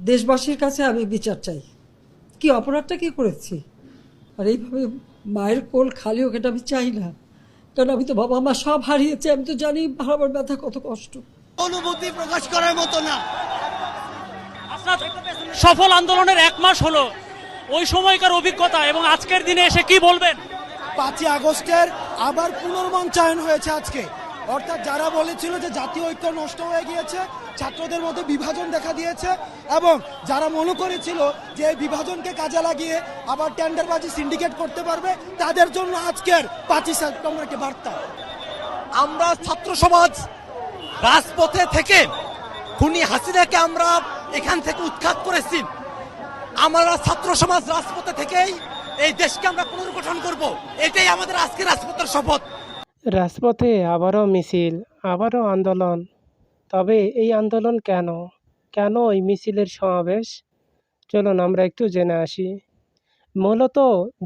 দেশবাসীর কাছে আমি বিচার চাই, কি অপরাধটা কি করেছি। আর এইভাবে মায়ের কোল খালি হোক এটা আমি চাই না, কারণ আমি তো বাবা মা সব হারিয়েছি, আমি তো জানি হারাবার ব্যথা কত কষ্ট। অনুভূতি প্রকাশ করার মতো না। সফল আন্দোলনের 1 মাস হলো, ওই সময়কার অভিজ্ঞতা এবং আজকের দিনে এসে কি বলবেন? 5ই আগস্টের আবার পুনর্মঞ্চায়ন হয়েছে আজকে। অর্থাৎ যারা বলেছিল যে জাতীয় ঐক্য নষ্ট হয়ে গিয়েছে, ছাত্রদের মধ্যে বিভাজন দেখা দিয়েছে, এবং যারা মনে করেছিল যে এই বিভাজনকে কাজে লাগিয়ে আবার টেন্ডারবাজি সিন্ডিকেট করতে পারবে, তাদের জন্য আজকের 5ই সেপ্টেম্বর একটি বার্তা। আমরা ছাত্র সমাজ রাজপথে থেকে খুনি হাসিনাকে আমরা এখান থেকে উৎখাত করেছি। আমরা ছাত্র সমাজ রাজপথে থেকেই এই দেশকে আমরা পুনর্গঠন করব, এটাই আমাদের আজকে রাজপথের শপথ। রাজপথে আবারও মিছিল, আবারও আন্দোলন। তবে এই আন্দোলন কেন, কেন এই মিছিলের সমাবেশ? চলুন আমরা একটু জেনে আসি। মূলত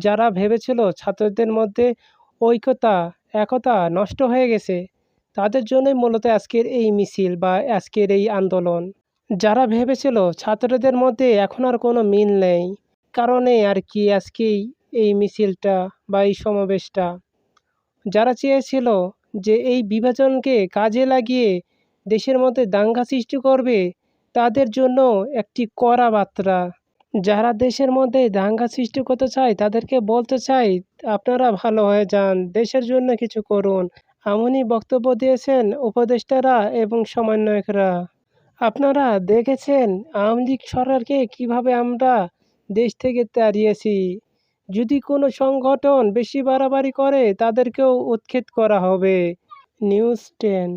যারা ভেবেছিল ছাত্রদের মধ্যে ঐক্যতা, একতা নষ্ট হয়ে গেছে, তাদের জন্যই মূলত আজকের এই মিছিল বা আজকের এই আন্দোলন। যারা ভেবেছিল ছাত্রদের মধ্যে এখন আর কোনো মিল নেই, কারণে আর কি আজকেই এই মিছিলটা বা এই সমাবেশটা। যারা চেয়েছিল যে এই বিভাজনকে কাজে লাগিয়ে দেশের মধ্যে দাঙ্গা সৃষ্টি করবে, তাদের জন্য একটি কড়া বার্তা। যারা দেশের মধ্যে দাঙ্গা সৃষ্টি করতে চায় তাদেরকে বলতে চাই, আপনারা ভালো হয়ে যান, দেশের জন্য কিছু করুন। এমনই বক্তব্য দিয়েছেন উপদেষ্টারা এবং সমন্বয়করা। আপনারা দেখেছেন আওয়ামী লীগ সরকারকে কীভাবে আমরা দেশ থেকে তাড়িয়েছি। যদি কোনো সংগঠন বেশি বাড়াবাড়ি করে তাদেরকেও উৎখাত করা হবে। নিউজ 10।